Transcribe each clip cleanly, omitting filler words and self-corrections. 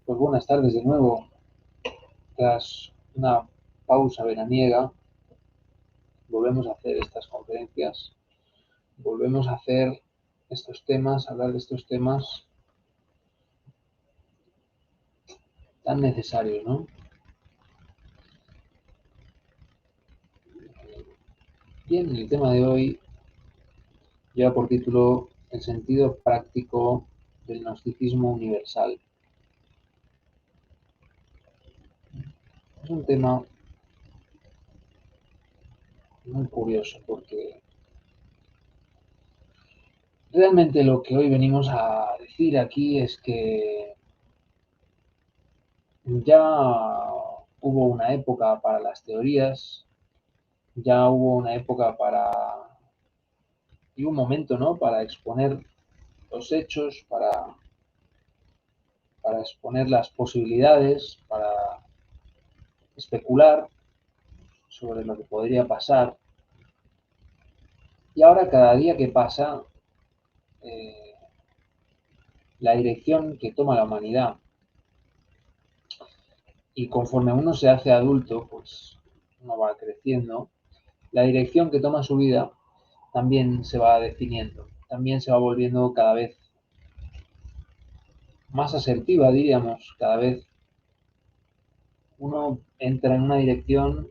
Pues buenas tardes de nuevo. Tras una pausa veraniega, volvemos a hacer estas conferencias, volvemos a hacer estos temas, hablar de estos temas tan necesarios, ¿no? Bien, el tema de hoy lleva por título El sentido práctico del gnosticismo universal. Es un tema muy curioso porque realmente lo que hoy venimos a decir aquí es que ya hubo una época para las teorías, ya hubo una época y un momento, ¿no?, para exponer los hechos, para exponer las posibilidades, para especular sobre lo que podría pasar. Y ahora cada día que pasa, la dirección que toma la humanidad, y conforme uno se hace adulto, pues uno va creciendo, la dirección que toma su vida también se va definiendo, también se va volviendo cada vez más asertiva, diríamos. Cada vez uno entra en una dirección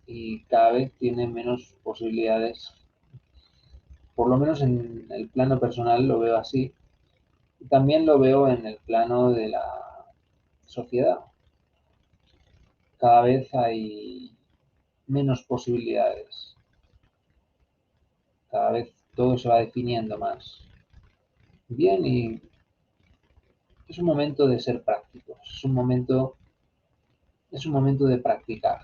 y cada vez tiene menos posibilidades. Por lo menos en el plano personal lo veo así. Y también lo veo en el plano de la sociedad. Cada vez hay menos posibilidades. Cada vez todo se va definiendo más. Bien, y es un momento de ser prácticos. Es un momento de practicar.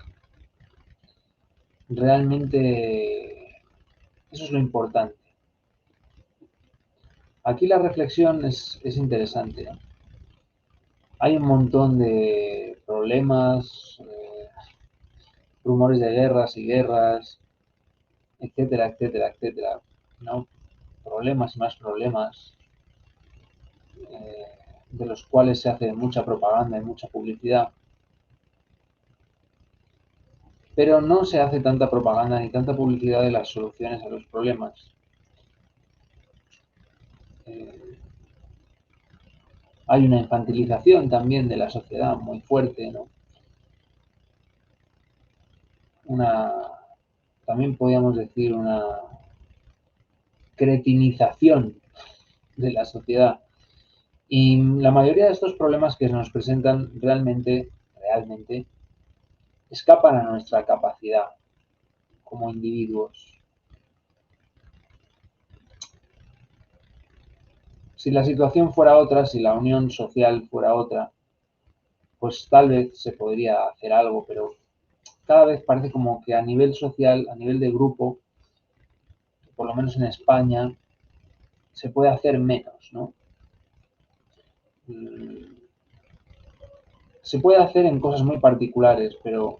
Realmente eso es lo importante. Aquí la reflexión es interesante, ¿no? Hay un montón de problemas, rumores de guerras y guerras, etcétera, etcétera, etcétera, ¿no? Problemas y más problemas, de los cuales se hace mucha propaganda y mucha publicidad. Pero no se hace tanta propaganda ni tanta publicidad de las soluciones a los problemas. Hay una infantilización también de la sociedad muy fuerte, ¿no? También podríamos decir una cretinización de la sociedad. Y la mayoría de estos problemas que se nos presentan realmente escapan a nuestra capacidad como individuos. Si la situación fuera otra, si la unión social fuera otra, pues tal vez se podría hacer algo, pero cada vez parece como que a nivel social, a nivel de grupo, por lo menos en España, se puede hacer menos, ¿no? Se puede hacer en cosas muy particulares, pero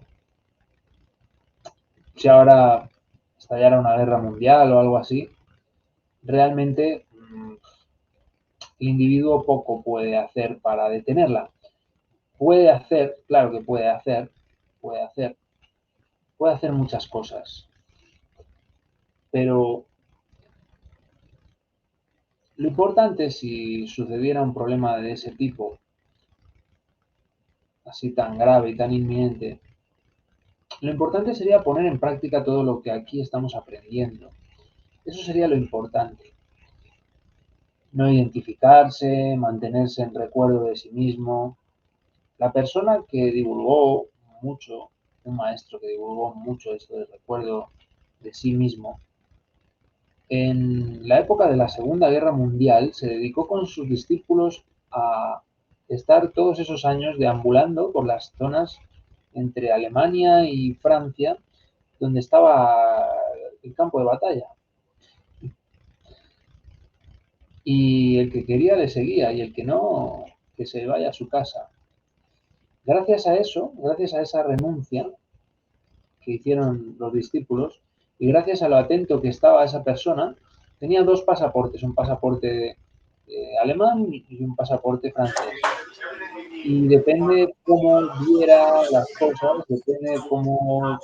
si ahora estallara una guerra mundial o algo así, realmente el individuo poco puede hacer para detenerla. Puede hacer, claro que puede hacer muchas cosas, pero lo importante, si sucediera un problema de ese tipo, así tan grave y tan inminente, lo importante sería poner en práctica todo lo que aquí estamos aprendiendo. Eso sería lo importante. No identificarse, mantenerse en recuerdo de sí mismo. La persona que divulgó mucho, un maestro que divulgó mucho esto del recuerdo de sí mismo, en la época de la Segunda Guerra Mundial se dedicó con sus discípulos a estar todos esos años deambulando por las zonas entre Alemania y Francia, donde estaba el campo de batalla. Y el que quería le seguía, y el que no, que se vaya a su casa. Gracias a eso, gracias a esa renuncia que hicieron los discípulos, y gracias a lo atento que estaba esa persona, tenía dos pasaportes, un pasaporte alemán y un pasaporte francés. Y depende cómo viera las cosas, depende cómo, bueno,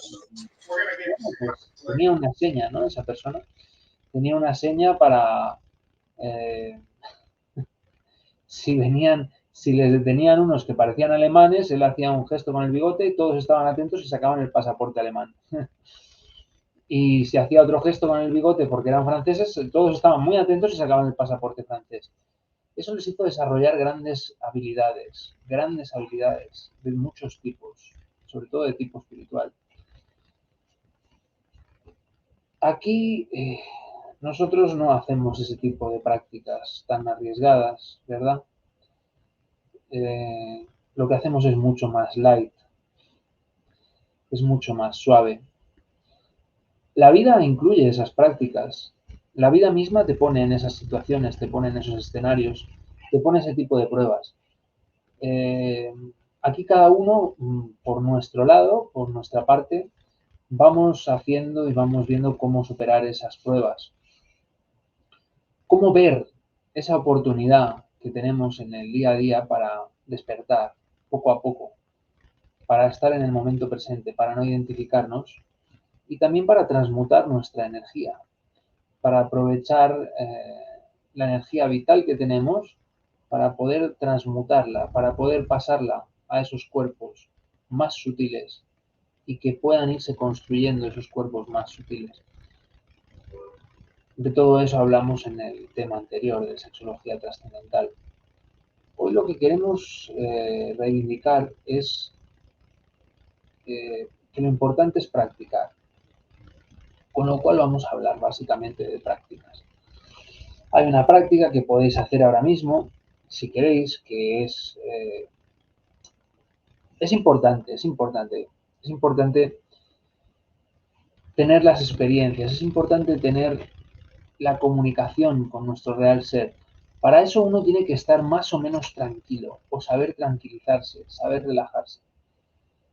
pues tenía una seña, ¿no? Esa persona tenía una seña para, eh, si les detenían unos que parecían alemanes, él hacía un gesto con el bigote y todos estaban atentos y sacaban el pasaporte alemán. Y si hacía otro gesto con el bigote porque eran franceses, todos estaban muy atentos y sacaban el pasaporte francés. Eso les hizo desarrollar grandes habilidades de muchos tipos, sobre todo de tipo espiritual. Aquí nosotros no hacemos ese tipo de prácticas tan arriesgadas, ¿verdad? Eh, lo que hacemos es mucho más light, es mucho más suave. La vida incluye esas prácticas. La vida misma te pone en esas situaciones, te pone en esos escenarios, te pone ese tipo de pruebas. Eh, Aquí cada uno, por nuestro lado, por nuestra parte, vamos haciendo y vamos viendo cómo superar esas pruebas, cómo ver esa oportunidad que tenemos en el día a día para despertar poco a poco, para estar en el momento presente, para no identificarnos y también para transmutar nuestra energía, para aprovechar la energía vital que tenemos para poder transmutarla, para poder pasarla a esos cuerpos más sutiles y que puedan irse construyendo esos cuerpos más sutiles. De todo eso hablamos en el tema anterior de sexología trascendental. Hoy lo que queremos reivindicar es que lo importante es practicar, con lo cual vamos a hablar básicamente de prácticas. Hay una práctica que podéis hacer ahora mismo, si queréis, que es importante, es importante tener las experiencias, es importante tener la comunicación con nuestro real ser. Para eso uno tiene que estar más o menos tranquilo, o saber tranquilizarse, saber relajarse.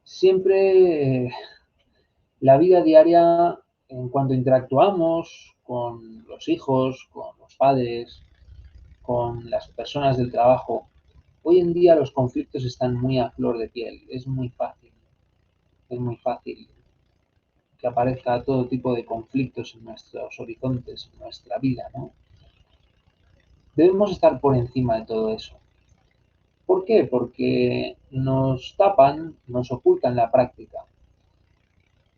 Siempre la vida diaria, en cuanto interactuamos con los hijos, con los padres, con las personas del trabajo, hoy en día los conflictos están muy a flor de piel, es muy fácil que aparezca todo tipo de conflictos en nuestros horizontes, en nuestra vida, ¿no? Debemos estar por encima de todo eso. ¿Por qué? Porque nos tapan, nos ocultan la práctica.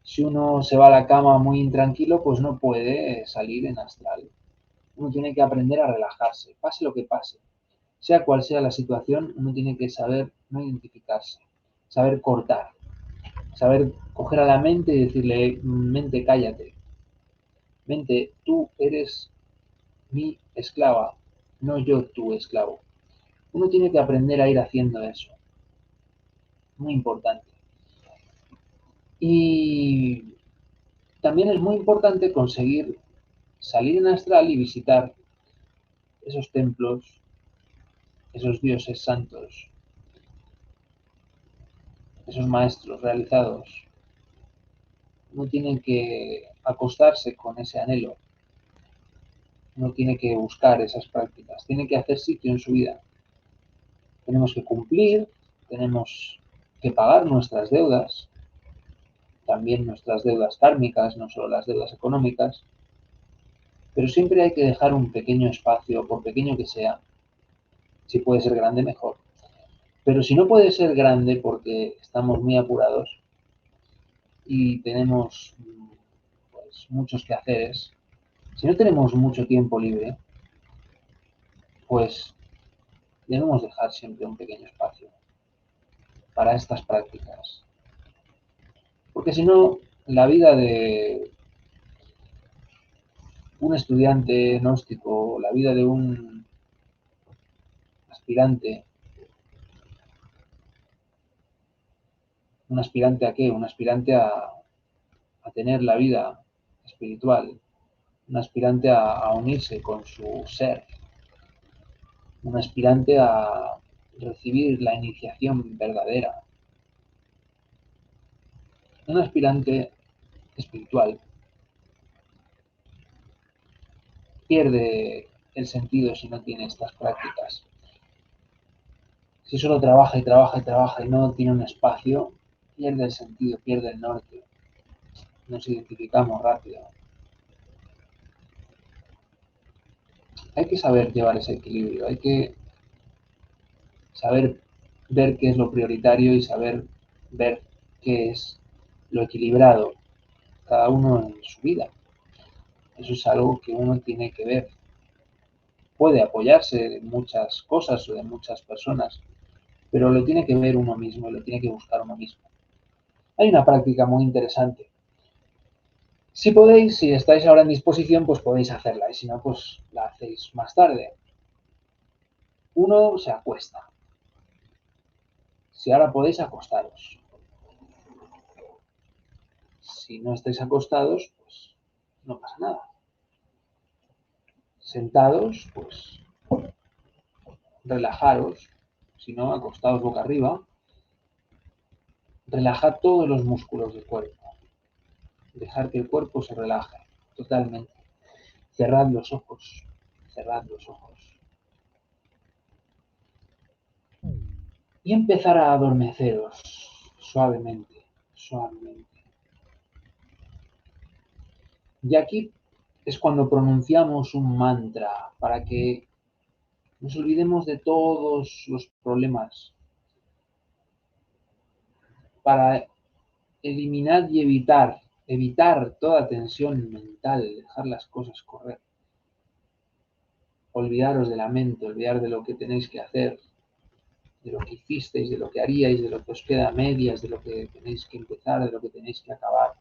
Si uno se va a la cama muy intranquilo, pues no puede salir en astral. Uno tiene que aprender a relajarse, pase lo que pase. Sea cual sea la situación, uno tiene que saber no identificarse, saber cortar, saber coger a la mente y decirle, mente, cállate. Mente, tú eres mi esclava, no yo tu esclavo. Uno tiene que aprender a ir haciendo eso. Muy importante. Y también es muy importante conseguir salir en astral y visitar esos templos, esos dioses santos, esos maestros realizados. Uno tiene que acostarse con ese anhelo, uno tiene que buscar esas prácticas, tiene que hacer sitio en su vida. Tenemos que cumplir, tenemos que pagar nuestras deudas, también nuestras deudas kármicas, no solo las deudas económicas, pero siempre hay que dejar un pequeño espacio, por pequeño que sea. Si puede ser grande, mejor. Pero si no puede ser grande porque estamos muy apurados y tenemos pues, muchos quehaceres, si no tenemos mucho tiempo libre, pues debemos dejar siempre un pequeño espacio para estas prácticas. Porque si no, la vida de un estudiante gnóstico, la vida de un aspirante, ¿un aspirante a qué? Un aspirante a tener la vida espiritual, un aspirante a unirse con su ser, un aspirante a recibir la iniciación verdadera, un aspirante espiritual pierde el sentido si no tiene estas prácticas. Si solo trabaja y trabaja y trabaja y no tiene un espacio, pierde el sentido, pierde el norte. Nos identificamos rápido. Hay que saber llevar ese equilibrio, hay que saber ver qué es lo prioritario y saber ver qué es lo equilibrado, cada uno en su vida. Eso es algo que uno tiene que ver. Puede apoyarse de muchas cosas o de muchas personas, pero lo tiene que ver uno mismo y lo tiene que buscar uno mismo. Hay una práctica muy interesante. Si podéis, si estáis ahora en disposición, pues podéis hacerla y si no, pues la hacéis más tarde. Uno se acuesta. Si ahora podéis, acostaros. Si no estáis acostados, pues no pasa nada. Sentados, pues relajaros. Si no, acostados boca arriba. Relajad todos los músculos del cuerpo. Dejar que el cuerpo se relaje totalmente. Cerrad los ojos. Cerrad los ojos. Y empezar a adormeceros suavemente, suavemente. Y aquí es cuando pronunciamos un mantra para que nos olvidemos de todos los problemas, para eliminar y evitar toda tensión mental, dejar las cosas correr. Olvidaros de la mente, olvidar de lo que tenéis que hacer, de lo que hicisteis, de lo que haríais, de lo que os queda a medias, de lo que tenéis que empezar, de lo que tenéis que acabar.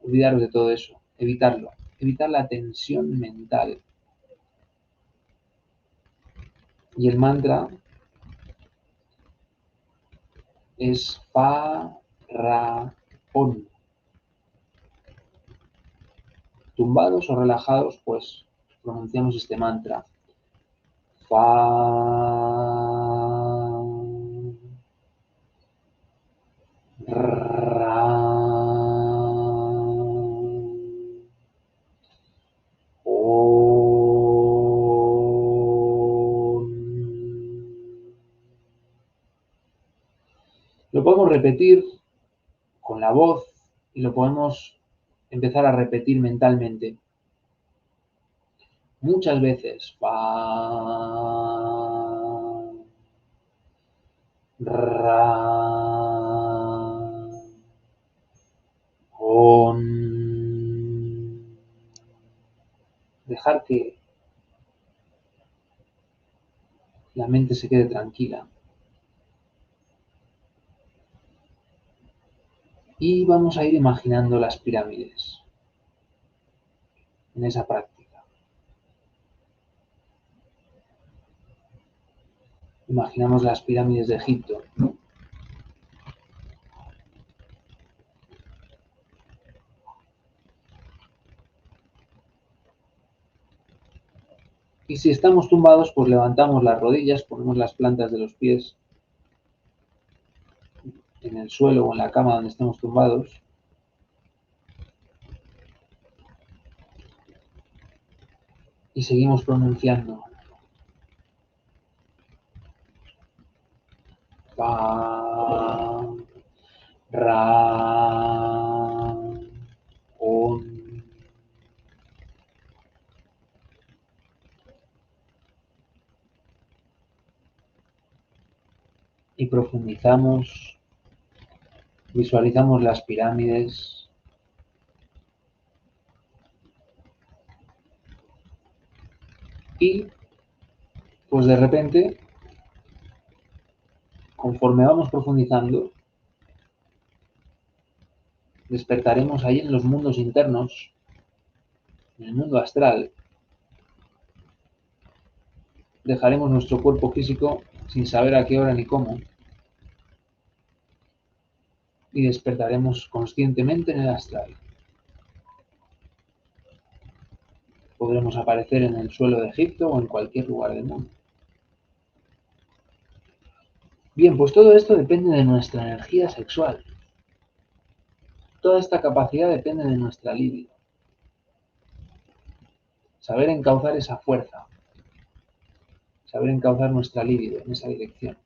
Olvidaros de todo eso, evitarlo, evitar la tensión mental. Y el mantra es Fa, Ra, On. Tumbados o relajados, pues pronunciamos este mantra. Fa, Ra, On. Lo podemos repetir con la voz y lo podemos empezar a repetir mentalmente. Muchas veces. Fa, Ra, On. Dejar que la mente se quede tranquila. Y vamos a ir imaginando las pirámides en esa práctica. Imaginamos las pirámides de Egipto. Y si estamos tumbados, pues levantamos las rodillas, ponemos las plantas de los pies en el suelo o en la cama donde estemos tumbados. Y seguimos pronunciando. Fa, Ra, On. Y profundizamos, visualizamos las pirámides. Y pues de repente, conforme vamos profundizando, despertaremos ahí en los mundos internos, en el mundo astral. Dejaremos nuestro cuerpo físico sin saber a qué hora ni cómo y despertaremos conscientemente en el astral. Podremos aparecer en el suelo de Egipto o en cualquier lugar del mundo. Bien, pues todo esto depende de nuestra energía sexual. Toda esta capacidad depende de nuestra libido. Saber encauzar esa fuerza saber encauzar nuestra libido en esa dirección.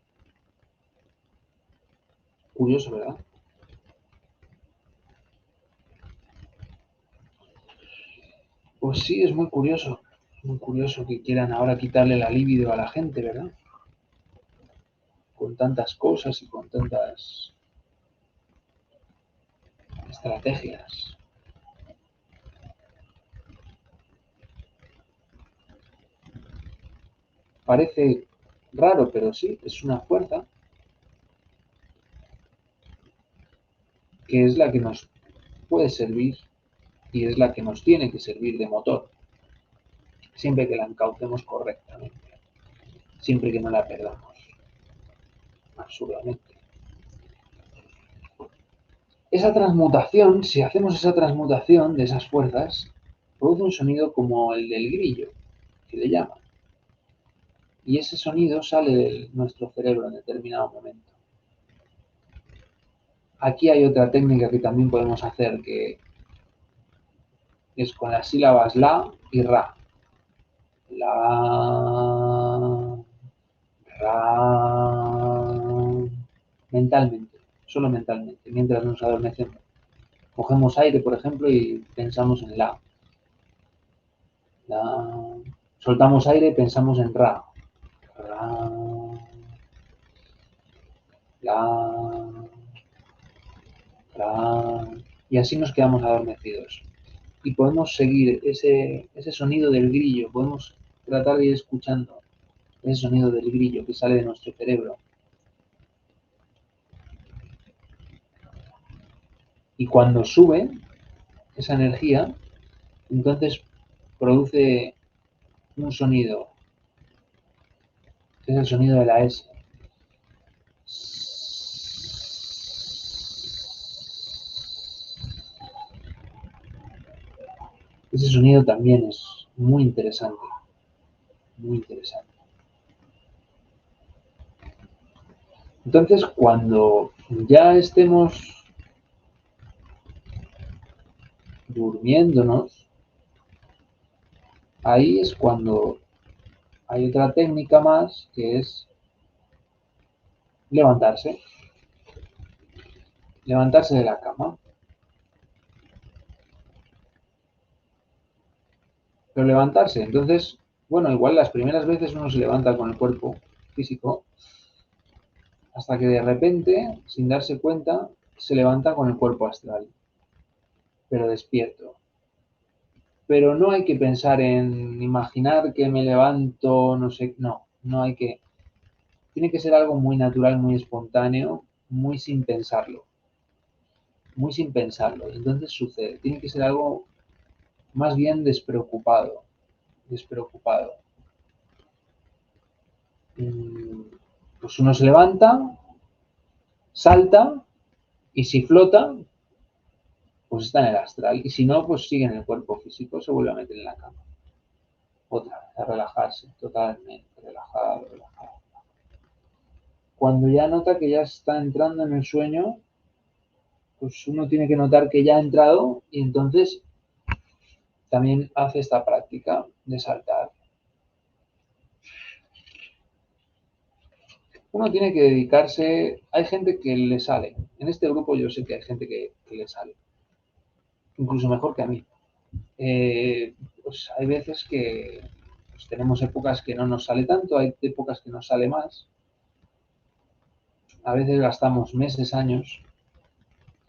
Curioso, ¿verdad? Pues sí, es muy curioso que quieran ahora quitarle la libido a la gente, ¿verdad? Con tantas cosas y con tantas estrategias. Parece raro, pero sí, es una fuerza que es la que nos puede servir y es la que nos tiene que servir de motor, siempre que la encaucemos correctamente, siempre que no la perdamos, absurdamente. Esa transmutación, si hacemos esa transmutación de esas fuerzas, produce un sonido como el del grillo, que le llaman. Y ese sonido sale de nuestro cerebro en determinado momento. Aquí hay otra técnica que también podemos hacer, que es con las sílabas la y ra. La, ra, mentalmente, solo mentalmente, mientras nos adormecemos. Cogemos aire, por ejemplo, y pensamos en la. Soltamos aire y pensamos en ra. Ra, la, ra. Y así nos quedamos adormecidos. Y podemos seguir ese sonido del grillo, podemos tratar de ir escuchando ese sonido del grillo que sale de nuestro cerebro. Y cuando sube esa energía, entonces produce un sonido, que es el sonido de la S. Ese sonido también es muy interesante, muy interesante. Entonces, cuando ya estemos durmiéndonos, ahí es cuando hay otra técnica más, que es levantarse, levantarse de la cama. Pero levantarse, entonces, bueno, igual las primeras veces uno se levanta con el cuerpo físico, hasta que de repente, sin darse cuenta, se levanta con el cuerpo astral, pero despierto. Pero no hay que pensar en imaginar que me levanto, no sé, no hay que. Tiene que ser algo muy natural, muy espontáneo, muy sin pensarlo, muy sin pensarlo. Y entonces sucede, tiene que ser algo más bien despreocupado, despreocupado. Pues uno se levanta, salta y si flota, pues está en el astral. Y si no, pues sigue en el cuerpo físico, se vuelve a meter en la cama. Otra vez, a relajarse, totalmente relajado, relajado. Cuando ya nota que ya está entrando en el sueño, pues uno tiene que notar que ya ha entrado y entonces también hace esta práctica de saltar. Uno tiene que dedicarse, hay gente que le sale, en este grupo yo sé que hay gente que le sale, incluso mejor que a mí. Pues hay veces que pues tenemos épocas que no nos sale tanto, hay épocas que nos sale más, a veces gastamos meses, años.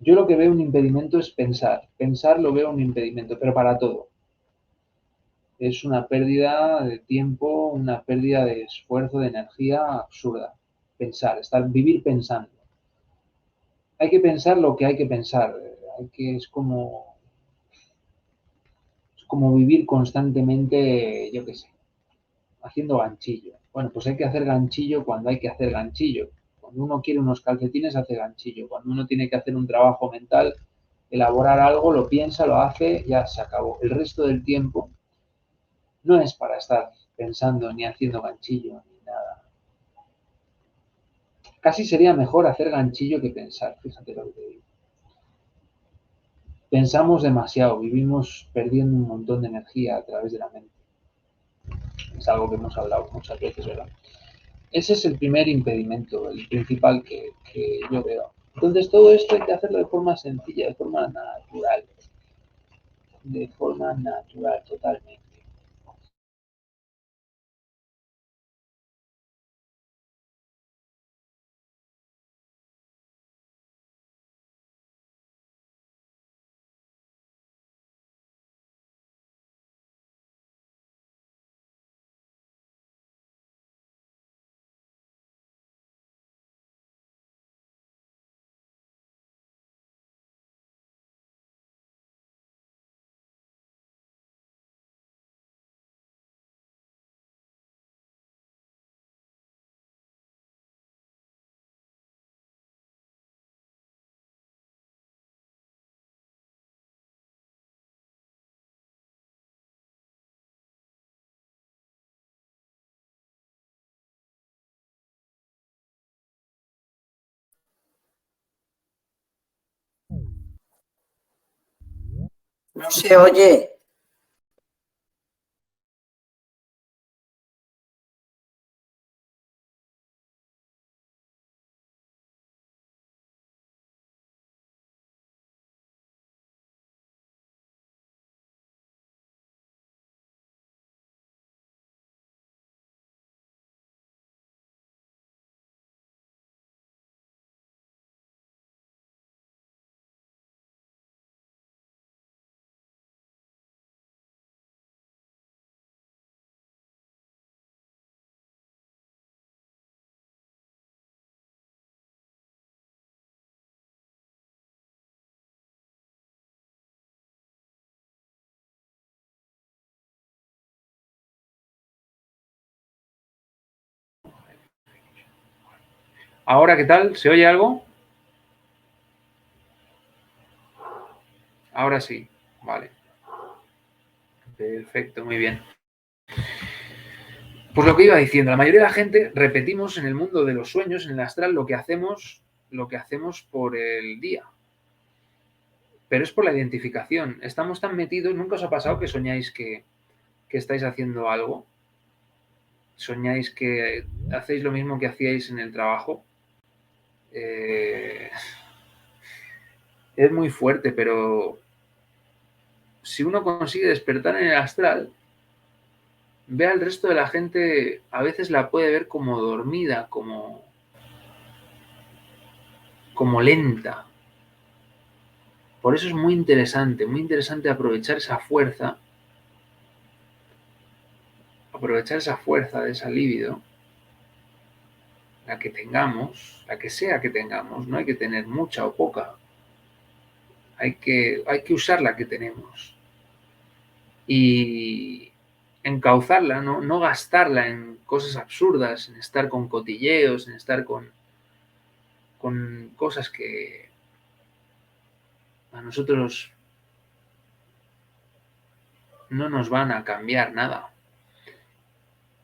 Yo lo que veo un impedimento es pensar lo veo un impedimento, pero para todo. Es una pérdida de tiempo, una pérdida de esfuerzo, de energía absurda. Vivir pensando. Hay que pensar lo que hay que pensar, es como vivir constantemente, yo qué sé, haciendo ganchillo. Bueno, pues hay que hacer ganchillo cuando hay que hacer ganchillo. Cuando uno quiere unos calcetines, hace ganchillo. Cuando uno tiene que hacer un trabajo mental, elaborar algo, lo piensa, lo hace, ya se acabó. El resto del tiempo no es para estar pensando ni haciendo ganchillo ni nada. Casi sería mejor hacer ganchillo que pensar, fíjate lo que te digo. Pensamos demasiado, vivimos perdiendo un montón de energía a través de la mente. algo que hemos hablado muchas veces, ¿verdad? Ese es el primer impedimento, el principal que yo veo. Entonces todo esto hay que hacerlo de forma sencilla, de forma natural totalmente. No se oye. Ahora, ¿qué tal? ¿Se oye algo? Ahora sí, vale. Perfecto, muy bien. Pues lo que iba diciendo, la mayoría de la gente repetimos en el mundo de los sueños, en el astral, lo que hacemos por el día. Pero es por la identificación. Estamos tan metidos, ¿nunca os ha pasado que soñáis que estáis haciendo algo? ¿Soñáis que hacéis lo mismo que hacíais en el trabajo? Eh, es muy fuerte, pero si uno consigue despertar en el astral, ve al resto de la gente, a veces la puede ver como dormida, como lenta. Por eso es muy interesante aprovechar esa fuerza de esa libido, la que tengamos, la que sea que tengamos, no hay que tener mucha o poca, hay que usar la que tenemos y encauzarla, no gastarla en cosas absurdas, en estar con cotilleos, en estar con cosas que a nosotros no nos van a cambiar nada.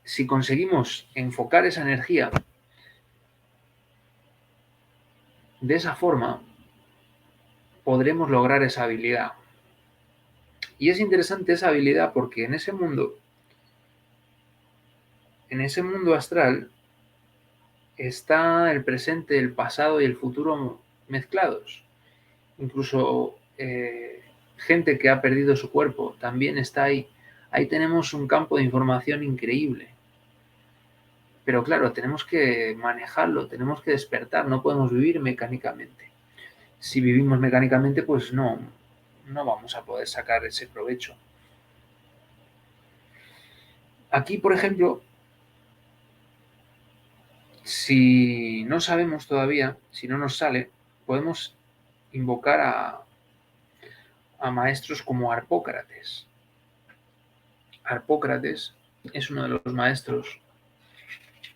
Si conseguimos enfocar esa energía de esa forma, podremos lograr esa habilidad. Y es interesante esa habilidad porque en ese mundo astral, está el presente, el pasado y el futuro mezclados. Incluso gente que ha perdido su cuerpo también está ahí. Ahí tenemos un campo de información increíble. Pero claro, tenemos que manejarlo, tenemos que despertar, no podemos vivir mecánicamente. Si vivimos mecánicamente, pues no vamos a poder sacar ese provecho. Aquí, por ejemplo, si no sabemos todavía, si no nos sale, podemos invocar a maestros como Harpócrates. Harpócrates es uno de los maestros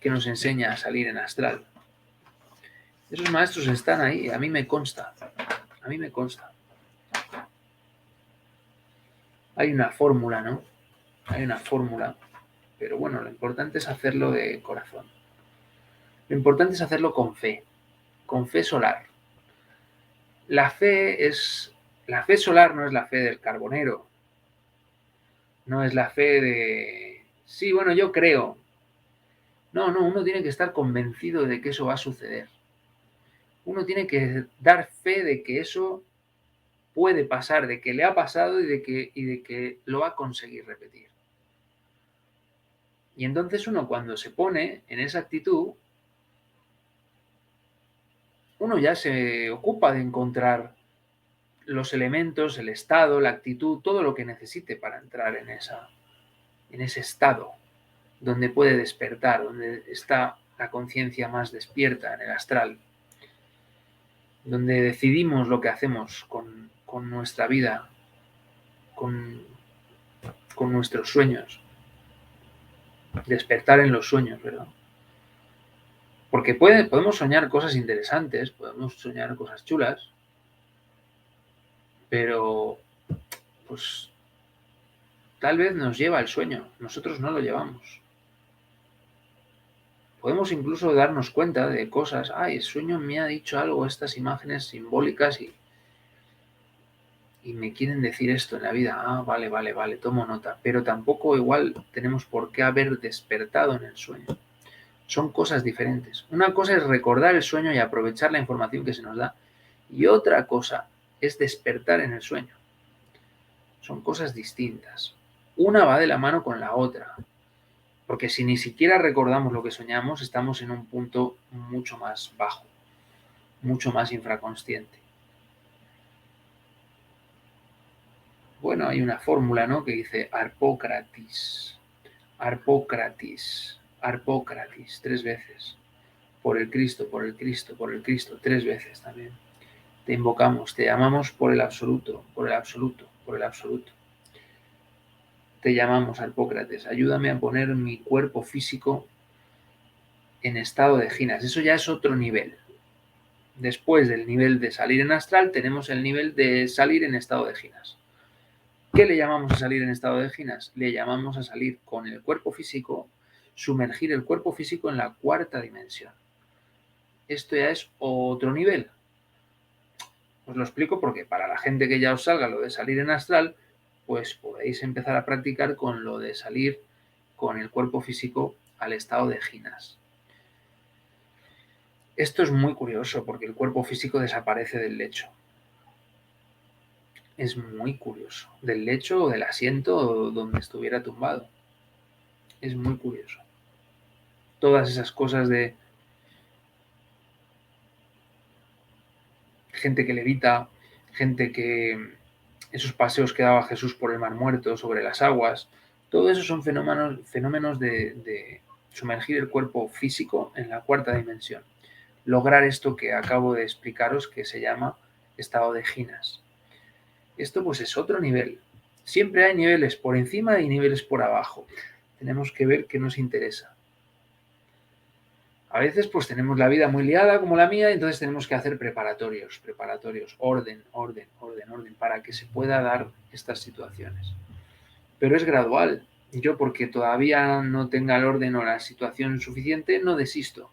que nos enseña a salir en astral. Esos maestros están ahí, a mí me consta, a mí me consta. Hay una fórmula, ¿no? Hay una fórmula, pero bueno, lo importante es hacerlo de corazón. Lo importante es hacerlo con fe solar. La fe solar no es la fe del carbonero, no es la fe de Sí, bueno, yo creo. No, uno tiene que estar convencido de que eso va a suceder. Uno tiene que dar fe de que eso puede pasar, de que le ha pasado y de que lo va a conseguir repetir. Y entonces uno cuando se pone en esa actitud, uno ya se ocupa de encontrar los elementos, el estado, la actitud, todo lo que necesite para entrar en ese estado donde puede despertar, donde está la conciencia más despierta en el astral, donde decidimos lo que hacemos con nuestra vida, con nuestros sueños, despertar en los sueños, ¿verdad? Porque podemos soñar cosas interesantes, podemos soñar cosas chulas, pero pues tal vez nos lleva el sueño, nosotros no lo llevamos. Podemos incluso darnos cuenta de cosas, el sueño me ha dicho algo, estas imágenes simbólicas y me quieren decir esto en la vida. Vale, tomo nota. Pero tampoco igual tenemos por qué haber despertado en el sueño. Son cosas diferentes. Una cosa es recordar el sueño y aprovechar la información que se nos da. Y otra cosa es despertar en el sueño. Son cosas distintas. Una va de la mano con la otra. Porque si ni siquiera recordamos lo que soñamos, estamos en un punto mucho más bajo, mucho más infraconsciente. Bueno, hay una fórmula, ¿no?, que dice Harpócrates, 3 veces. Por el Cristo, 3 veces también. Te invocamos, te llamamos por el absoluto. Te llamamos, Harpócrates, ayúdame a poner mi cuerpo físico en estado de ginas. Eso ya es otro nivel. Después del nivel de salir en astral, tenemos el nivel de salir en estado de ginas. ¿Qué le llamamos a salir en estado de ginas? Le llamamos a salir con el cuerpo físico, sumergir el cuerpo físico en la 4ª dimensión. Esto ya es otro nivel. Os lo explico porque para la gente que ya os salga lo de salir en astral, pues podéis empezar a practicar con lo de salir con el cuerpo físico al estado de ginas. Esto es muy curioso porque el cuerpo físico desaparece del lecho. Es muy curioso. Del lecho o del asiento donde estuviera tumbado. Es muy curioso. Todas esas cosas de gente que levita, gente que esos paseos que daba Jesús por el Mar Muerto, sobre las aguas, todo eso son fenómenos de sumergir el cuerpo físico en la 4ª dimensión. Lograr esto que acabo de explicaros, que se llama estado de ginas. Esto pues es otro nivel. Siempre hay niveles por encima y niveles por abajo. Tenemos que ver qué nos interesa. A veces pues tenemos la vida muy liada como la mía, entonces tenemos que hacer preparatorios, orden, para que se pueda dar estas situaciones. Pero es gradual. Yo, porque todavía no tenga el orden o la situación suficiente, no desisto.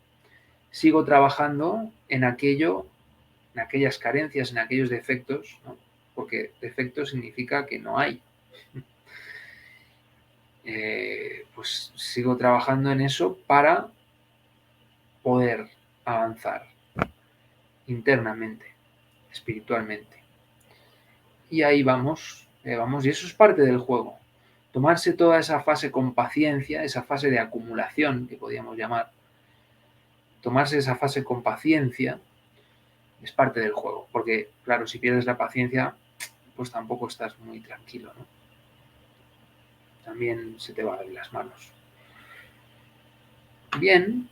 Sigo trabajando en aquello, en aquellas carencias, en aquellos defectos, ¿no? Porque defecto significa que no hay. Pues sigo trabajando en eso para poder avanzar internamente, espiritualmente. Y ahí vamos, y eso es parte del juego. Tomarse toda esa fase con paciencia, esa fase de acumulación, que podríamos llamar, tomarse esa fase con paciencia es parte del juego. Porque, claro, si pierdes la paciencia, pues tampoco estás muy tranquilo, ¿no? También se te va de las manos. Bien.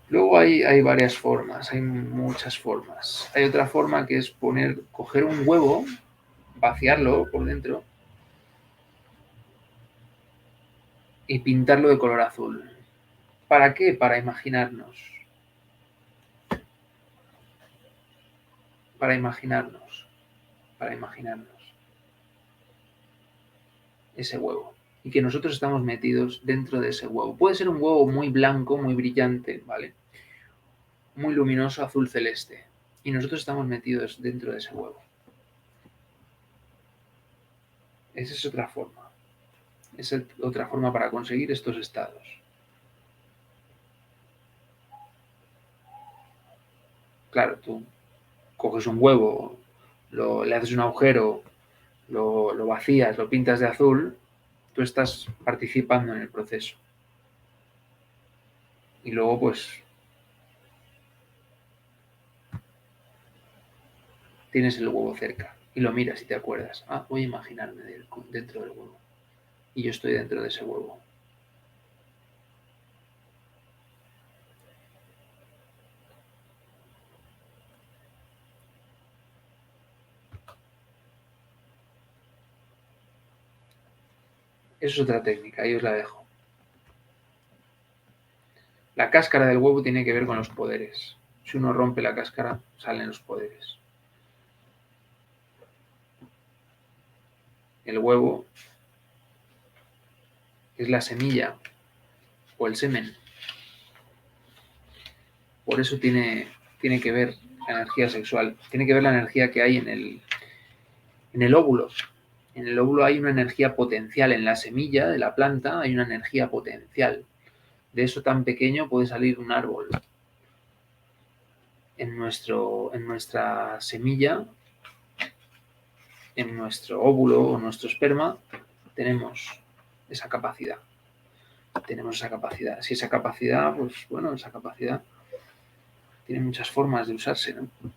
Luego hay varias formas, hay muchas formas. Hay otra forma que es coger un huevo, vaciarlo por dentro y pintarlo de color azul. ¿Para qué? Para imaginarnos. Para imaginarnos ese huevo. Y que nosotros estamos metidos dentro de ese huevo. Puede ser un huevo muy blanco, muy brillante, ¿vale? muy luminoso azul celeste. Y nosotros estamos metidos dentro de ese huevo. Esa es otra forma. Esa es otra forma para conseguir estos estados. Claro, tú coges un huevo, le haces un agujero, lo vacías, lo pintas de azul, tú estás participando en el proceso. Y luego, pues, tienes el huevo cerca y lo miras y te acuerdas. Ah, voy a imaginarme dentro del huevo. Y yo estoy dentro de ese huevo. Eso es otra técnica, ahí os la dejo. La cáscara del huevo tiene que ver con los poderes. Si uno rompe la cáscara, salen los poderes. El huevo es la semilla o el semen. Por eso tiene que ver la energía sexual. Tiene que ver la energía que hay en el óvulo. En el óvulo hay una energía potencial. En la semilla de la planta hay una energía potencial. De eso tan pequeño puede salir un árbol. En nuestra semilla, en nuestro óvulo o nuestro esperma, tenemos esa capacidad. Si esa capacidad, pues bueno, esa capacidad tiene muchas formas de usarse, ¿no? Lo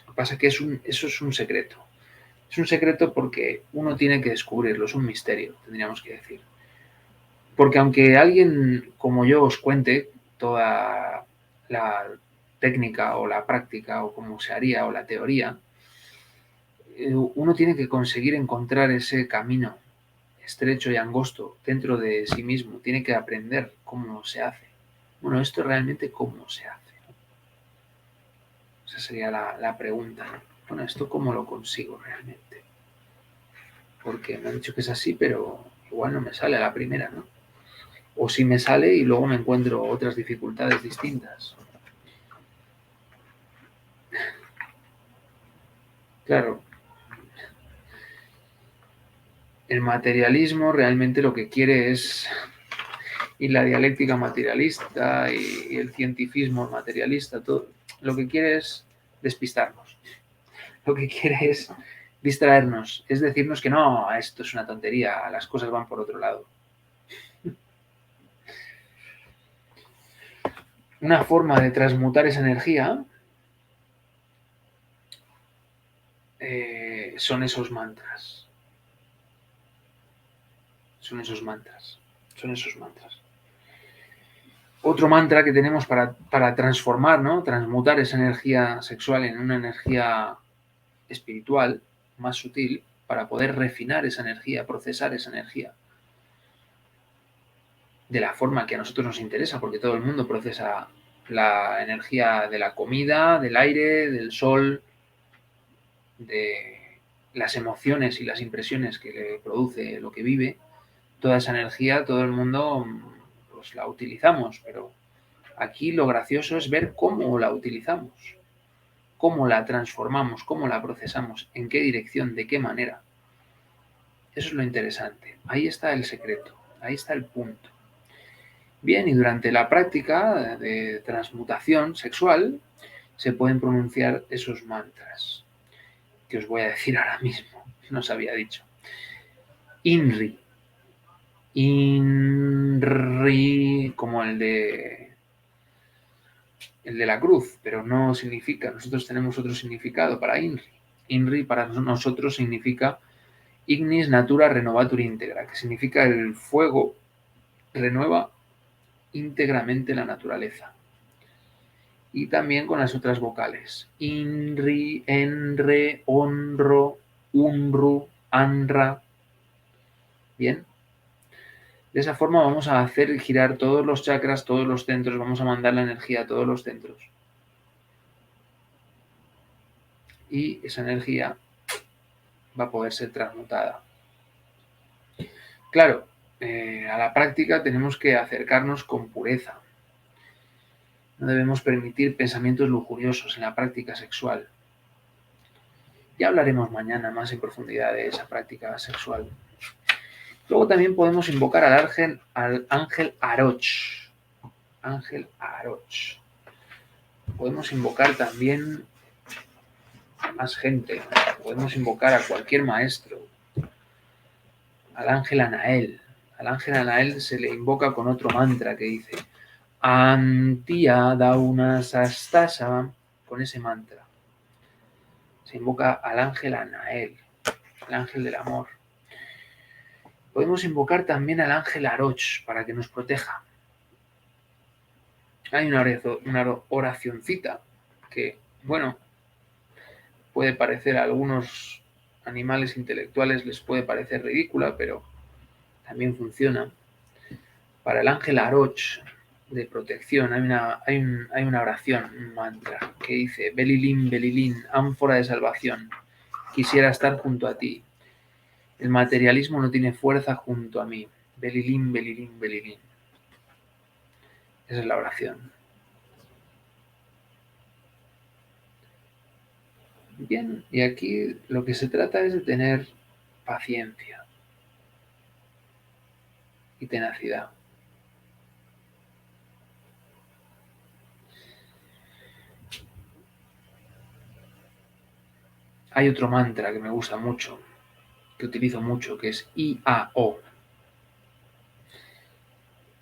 que pasa es que eso es un secreto. Es un secreto porque uno tiene que descubrirlo, es un misterio, tendríamos que decir. Porque aunque alguien como yo os cuente toda la técnica o la práctica o cómo se haría o la teoría, uno tiene que conseguir encontrar ese camino estrecho y angosto dentro de sí mismo. Tiene que aprender cómo se hace. Bueno, esto realmente cómo se hace. Esa sería la pregunta, ¿no? Bueno, ¿esto cómo lo consigo realmente? Porque me han dicho que es así, pero igual no me sale a la primera, ¿no? O si me sale y luego me encuentro otras dificultades distintas. Claro, el materialismo realmente lo que quiere es, y la dialéctica materialista y el cientifismo materialista, todo, lo que quiere es despistarnos. Lo que quiere es distraernos, es decirnos que no, esto es una tontería, las cosas van por otro lado. Una forma de transmutar esa energía son esos mantras. Son esos mantras. Otro mantra que tenemos para transformar, ¿no? Transmutar esa energía sexual en una energía espiritual más sutil, para poder refinar esa energía, procesar esa energía de la forma que a nosotros nos interesa, porque todo el mundo procesa la energía de la comida, del aire, del sol, de las emociones y las impresiones que le produce lo que vive. Toda esa energía, todo el mundo pues la utilizamos, pero aquí lo gracioso es ver cómo la utilizamos, cómo la transformamos, cómo la procesamos, en qué dirección, de qué manera. Eso es lo interesante. Ahí está el secreto, ahí está el punto. Bien, y durante la práctica de transmutación sexual se pueden pronunciar esos mantras que os voy a decir ahora mismo. No os había dicho. INRI. INRI, como el de la cruz, pero no significa. Nosotros tenemos otro significado para INRI. INRI para nosotros significa Ignis Natura Renovatur Integra, que significa el fuego renueva íntegramente la naturaleza. Y también con las otras vocales. INRI, ENRE, ONRO, UNRU, ANRA. Bien. De esa forma vamos a hacer girar todos los chakras, todos los centros, vamos a mandar la energía a todos los centros. Y esa energía va a poder ser transmutada. Claro, a la práctica tenemos que acercarnos con pureza. No debemos permitir pensamientos lujuriosos en la práctica sexual. Ya hablaremos mañana más en profundidad de esa práctica sexual. Luego también podemos invocar al ángel Aroch. Ángel Aroch. Podemos invocar también a más gente. Podemos invocar a cualquier maestro. Al ángel Anael. Al ángel Anael se le invoca con otro mantra que dice Antia Dauna Sastasa. Con ese mantra se invoca al ángel Anael, el ángel del amor. Podemos invocar también al ángel Aroch para que nos proteja. Hay una oracioncita que, bueno, puede parecer a algunos animales intelectuales, les puede parecer ridícula, pero también funciona. Para el ángel Aroch de protección hay una oración, un mantra, que dice Belilín, Belilín, ánfora de salvación, quisiera estar junto a ti. El materialismo no tiene fuerza junto a mí. Belilín, Belilín, Belilín. Esa es la oración. Bien, y aquí lo que se trata es de tener paciencia y tenacidad. Hay otro mantra que me gusta mucho, que utilizo mucho, que es IAO.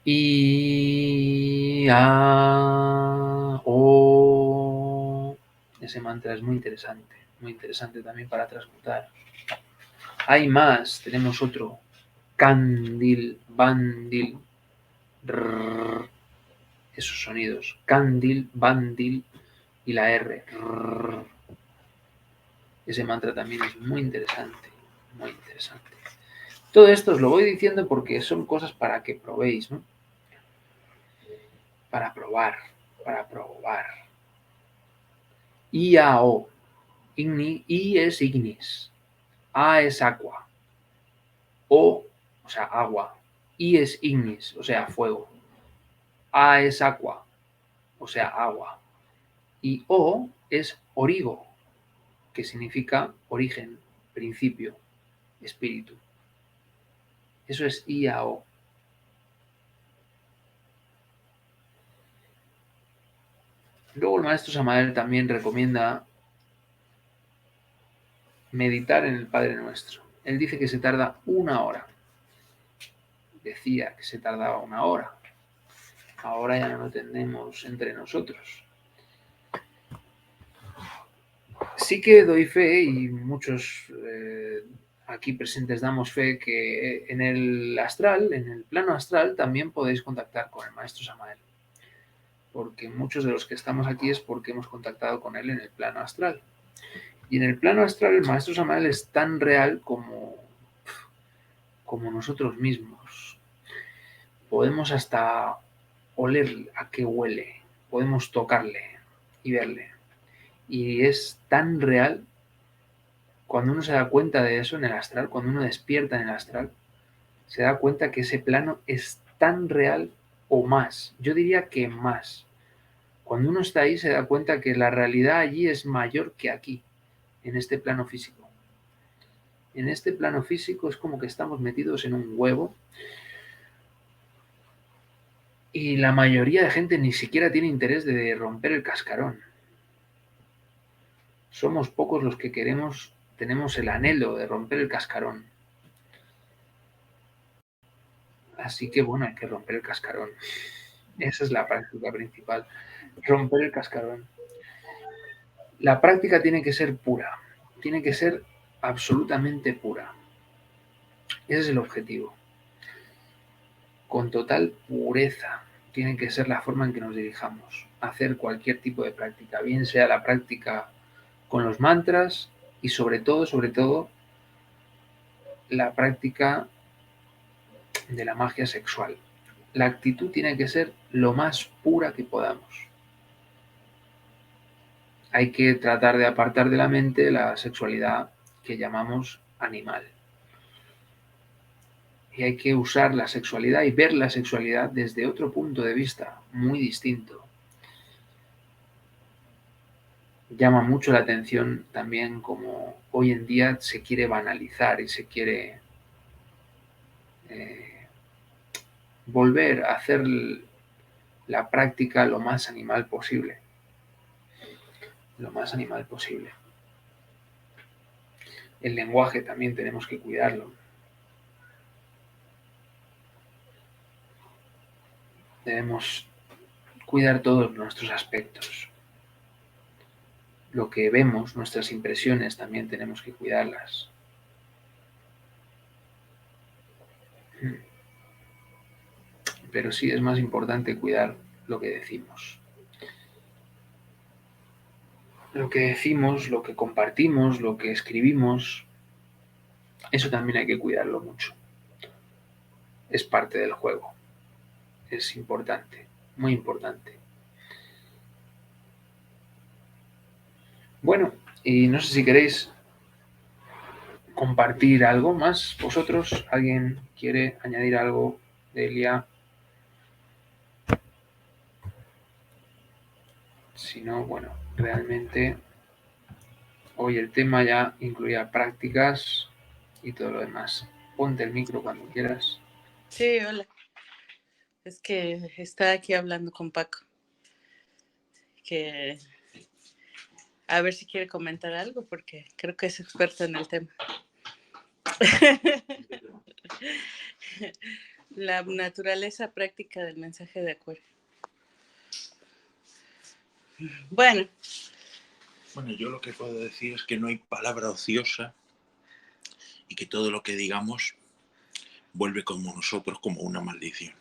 IAO. Ese mantra es muy interesante también para transmutar. Hay más, tenemos otro. Candil, bandil, rrr, esos sonidos. Candil, bandil y la R. Rrr. Ese mantra también es muy interesante, muy interesante. Todo esto os lo voy diciendo porque son cosas para que probéis, ¿no? Para probar, para probar. IAO. I es ignis. A es aqua. O sea, agua. I es ignis, o sea, fuego. A es aqua, o sea, agua. Y O es origo, que significa origen, principio, espíritu. Eso es IAO. Luego el maestro Samael también recomienda meditar en el Padre Nuestro. Él dice que se tarda 1 hora. Decía que se tardaba 1 hora. Ahora ya no lo tenemos entre nosotros. Sí que doy fe, y muchos aquí presentes damos fe, que en el astral, en el plano astral, también podéis contactar con el maestro Samael. Porque muchos de los que estamos aquí es porque hemos contactado con él en el plano astral. Y en el plano astral el maestro Samael es tan real como nosotros mismos. Podemos hasta oler a qué huele, podemos tocarle y verle. Y es tan real, cuando uno se da cuenta de eso en el astral, cuando uno despierta en el astral, se da cuenta que ese plano es tan real o más. Yo diría que más. Cuando uno está ahí se da cuenta que la realidad allí es mayor que aquí, en este plano físico. En este plano físico es como que estamos metidos en un huevo y la mayoría de gente ni siquiera tiene interés de romper el cascarón. Somos pocos los que tenemos el anhelo de romper el cascarón. Así que bueno, hay que romper el cascarón. Esa es la práctica principal, romper el cascarón. La práctica tiene que ser pura, tiene que ser absolutamente pura. Ese es el objetivo. Con total pureza tiene que ser la forma en que nos dirijamos a hacer cualquier tipo de práctica, bien sea la práctica con los mantras y sobre todo, la práctica de la magia sexual. La actitud tiene que ser lo más pura que podamos. Hay que tratar de apartar de la mente la sexualidad que llamamos animal. Y hay que usar la sexualidad y ver la sexualidad desde otro punto de vista muy distinto. llama mucho la atención también como hoy en día se quiere banalizar y se quiere volver a hacer la práctica lo más animal posible. Lo más animal posible. El lenguaje también tenemos que cuidarlo. Debemos cuidar todos nuestros aspectos. Lo que vemos, nuestras impresiones, también tenemos que cuidarlas. Pero sí es más importante cuidar lo que decimos. Lo que decimos, lo que compartimos, lo que escribimos, eso también hay que cuidarlo mucho. Es parte del juego. Es importante, muy importante. Bueno, y no sé si queréis compartir algo más vosotros. ¿Alguien quiere añadir algo, Delia? Si no, bueno, realmente hoy el tema ya incluía prácticas y todo lo demás. Ponte el micro cuando quieras. Sí, hola. Es que estaba aquí hablando con Paco, que a ver si quiere comentar algo, porque creo que es experto en el tema. La naturaleza práctica del mensaje de Acuario. Bueno, yo lo que puedo decir es que no hay palabra ociosa y que todo lo que digamos vuelve como nosotros como una maldición.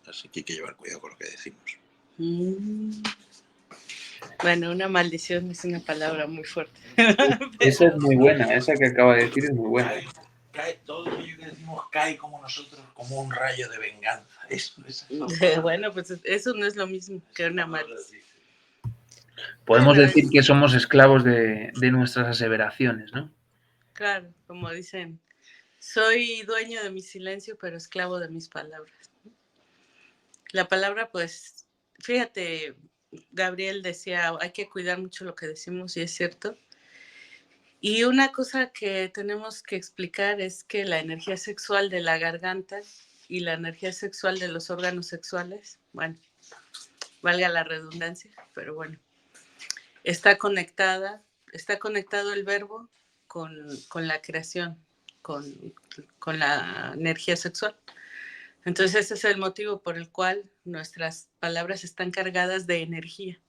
Así que hay que llevar cuidado con lo que decimos. Bueno, una maldición es una palabra muy fuerte. Esa es muy buena, esa que acaba de decir es muy buena. Cae todo lo que decimos, cae como nosotros, como un rayo de venganza. Eso. Bueno, pues eso no es lo mismo que una maldición. Podemos decir que somos esclavos de nuestras aseveraciones, ¿no? Claro, como dicen, soy dueño de mi silencio, pero esclavo de mis palabras. La palabra, pues, fíjate, Gabriel decía, hay que cuidar mucho lo que decimos, y es cierto. Y una cosa que tenemos que explicar es que la energía sexual de la garganta y la energía sexual de los órganos sexuales, bueno, valga la redundancia, pero bueno, está conectado el verbo con la creación, con la energía sexual. Entonces ese es el motivo por el cual nuestras palabras están cargadas de energía.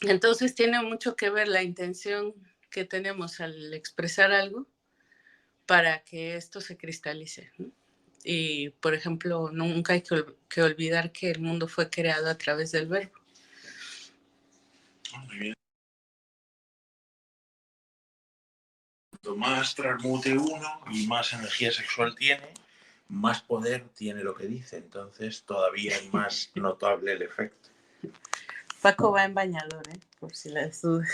Entonces tiene mucho que ver la intención que tenemos al expresar algo para que esto se cristalice, ¿no? Y, por ejemplo, nunca hay que olvidar que el mundo fue creado a través del verbo. Muy bien. Cuanto más transmute uno y más energía sexual tiene, más poder tiene lo que dice. Entonces todavía es más notable el efecto. Paco va en bañador, por si las dudas.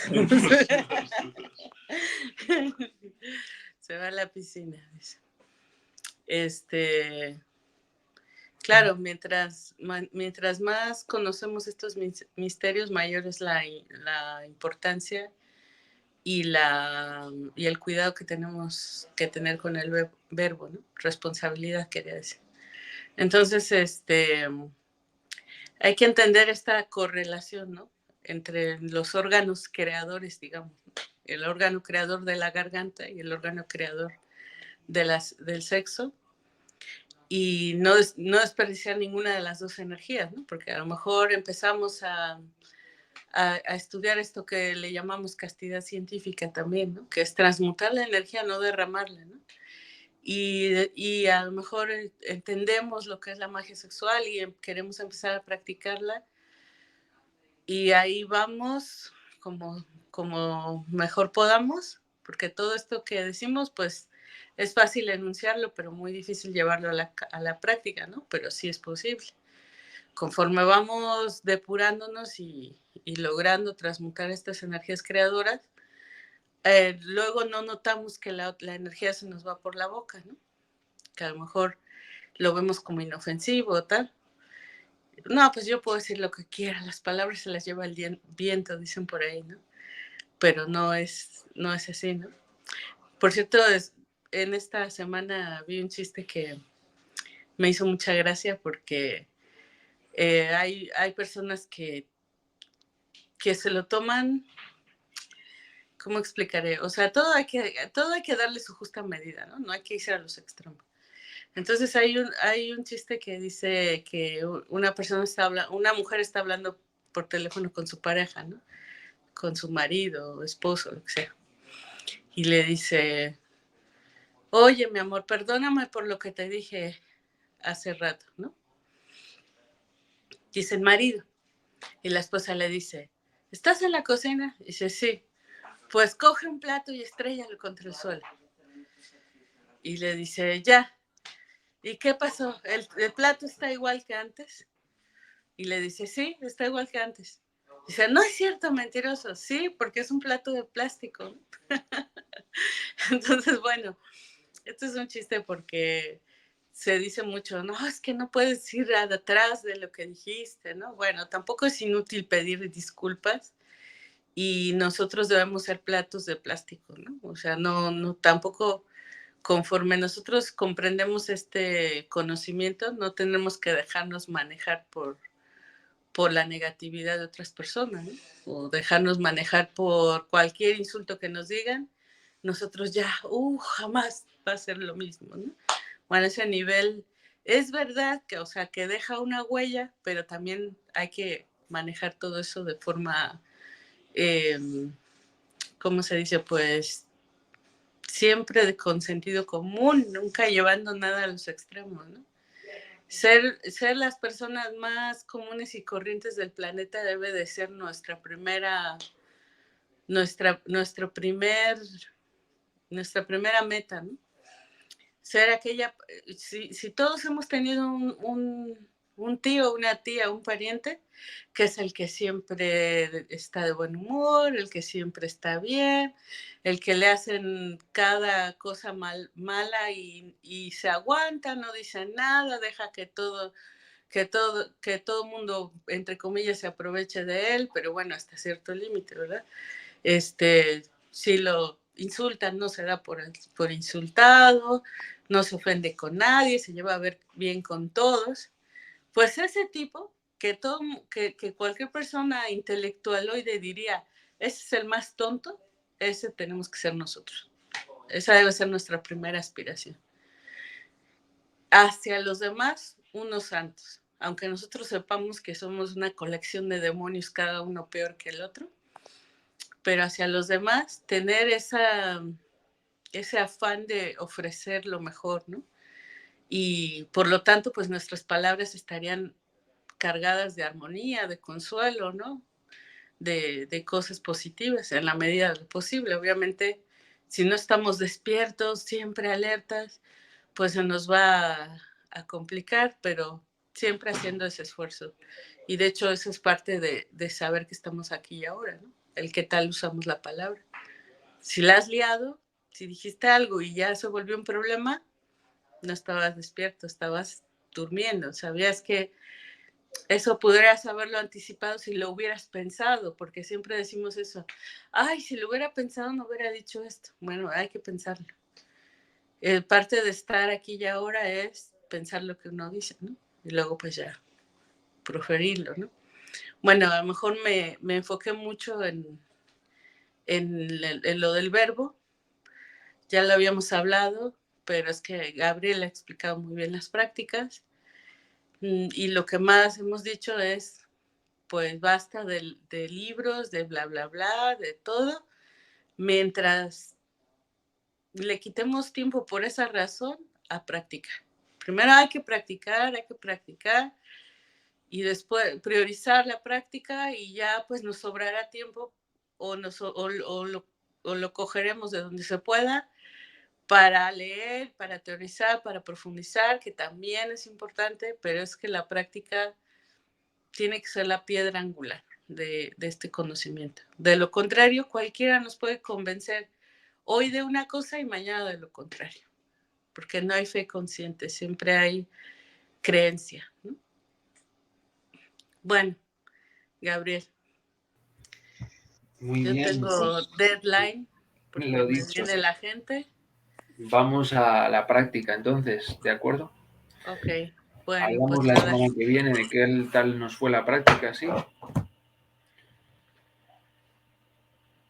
Se va a la piscina. Claro, mientras más conocemos estos misterios, mayor es la importancia y el cuidado que tenemos que tener con el verbo, ¿no? Responsabilidad, quería decir. Entonces, hay que entender esta correlación, ¿no? Entre los órganos creadores, digamos, ¿no? El órgano creador de la garganta y el órgano creador del sexo, y no desperdiciar ninguna de las dos energías, ¿no? Porque a lo mejor empezamos a estudiar esto que le llamamos castidad científica también, ¿no? Que es transmutar la energía, no derramarla, ¿no? Y a lo mejor entendemos lo que es la magia sexual y queremos empezar a practicarla, y ahí vamos como mejor podamos, porque todo esto que decimos, pues es fácil enunciarlo, pero muy difícil llevarlo a la práctica, ¿no? Pero sí es posible. Conforme vamos depurándonos y logrando transmutar estas energías creadoras, luego no notamos que la energía se nos va por la boca, ¿no? Que a lo mejor lo vemos como inofensivo o tal. No, pues yo puedo decir lo que quiera, las palabras se las lleva el viento, dicen por ahí, ¿no? Pero no es así, ¿no? Por cierto, en esta semana vi un chiste que me hizo mucha gracia porque hay personas que se lo toman, ¿cómo explicaré? O sea, todo hay que darle su justa medida, ¿no? No hay que irse a los extremos. Entonces hay un chiste que dice que una mujer está hablando por teléfono con su pareja, ¿no? Con su marido, esposo, lo que sea. Y le dice, oye, mi amor, perdóname por lo que te dije hace rato, ¿no? Dice el marido. Y la esposa le dice, ¿estás en la cocina? Y dice, sí. Pues coge un plato y estréllalo contra el suelo. Y le dice, ya. ¿Y qué pasó? ¿El plato está igual que antes? Y le dice, sí, está igual que antes. Dice, no es cierto, mentiroso. Sí, porque es un plato de plástico. Entonces, bueno, esto es un chiste porque se dice mucho, no, es que no puedes ir atrás de lo que dijiste, ¿no? Bueno, tampoco es inútil pedir disculpas y nosotros debemos ser platos de plástico, ¿no? O sea, no tampoco conforme nosotros comprendemos este conocimiento, no tenemos que dejarnos manejar por la negatividad de otras personas, ¿no? O dejarnos manejar por cualquier insulto que nos digan, nosotros ya, jamás va a ser lo mismo, ¿no? Bueno, ese nivel es verdad que, o sea, que deja una huella, pero también hay que manejar todo eso de forma, ¿cómo se dice? Pues siempre con sentido común, nunca llevando nada a los extremos, ¿no? Ser las personas más comunes y corrientes del planeta debe de ser nuestra primera meta, ¿no? Ser aquella, si todos hemos tenido un tío, una tía, un pariente, que es el que siempre está de buen humor, el que siempre está bien, el que le hacen cada cosa mala y se aguanta, no dice nada, deja que todo mundo, entre comillas, se aproveche de él, pero bueno, hasta cierto límite, ¿verdad? Si lo insultan, no se da por insultado, no se ofende con nadie, se lleva a ver bien con todos. Pues ese tipo que cualquier persona intelectualoide diría, ese es el más tonto, ese tenemos que ser nosotros. Esa debe ser nuestra primera aspiración. Hacia los demás, unos santos. Aunque nosotros sepamos que somos una colección de demonios, cada uno peor que el otro, pero hacia los demás, tener ese afán de ofrecer lo mejor, ¿no? Y por lo tanto, pues nuestras palabras estarían cargadas de armonía, de consuelo, ¿no? De cosas positivas en la medida de lo posible. Obviamente, si no estamos despiertos, siempre alertas, pues se nos va a complicar, pero siempre haciendo ese esfuerzo. Y de hecho, eso es parte de saber que estamos aquí y ahora, ¿no? El qué tal usamos la palabra. Si la has liado, si dijiste algo y ya se volvió un problema, no estabas despierto, estabas durmiendo. Sabías que eso podrías haberlo anticipado si lo hubieras pensado, porque siempre decimos eso. Ay, si lo hubiera pensado, no hubiera dicho esto. Bueno, hay que pensarlo. Parte de estar aquí y ahora es pensar lo que uno dice, ¿no? Y luego pues ya proferirlo, ¿no? Bueno, a lo mejor me enfoqué mucho en lo del verbo. Ya lo habíamos hablado, pero es que Gabriel ha explicado muy bien las prácticas. Y lo que más hemos dicho es, pues basta de libros, de bla, bla, bla, de todo, mientras le quitemos tiempo por esa razón a practicar. Primero hay que practicar y después priorizar la práctica y ya pues nos sobrará tiempo o lo cogeremos de donde se pueda para leer, para teorizar, para profundizar, que también es importante, pero es que la práctica tiene que ser la piedra angular de este conocimiento. De lo contrario, cualquiera nos puede convencer hoy de una cosa y mañana de lo contrario, porque no hay fe consciente, siempre hay creencia, ¿no? Bueno, Gabriel, Muy yo bien, tengo pues deadline porque lo me dicho. viene la gente. Vamos a la práctica entonces, ¿de acuerdo? Ok, bueno, Hablamos pues la nada. semana que viene de qué tal nos fue la práctica, ¿sí?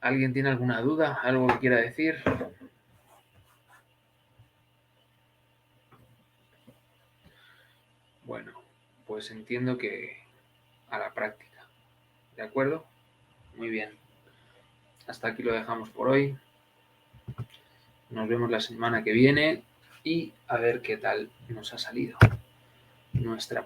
¿Alguien tiene alguna duda? ¿Algo que quiera decir? Bueno, pues entiendo que a la práctica, ¿de acuerdo? Muy bien. Hasta aquí lo dejamos por hoy. Nos vemos la semana que viene y a ver qué tal nos ha salido nuestra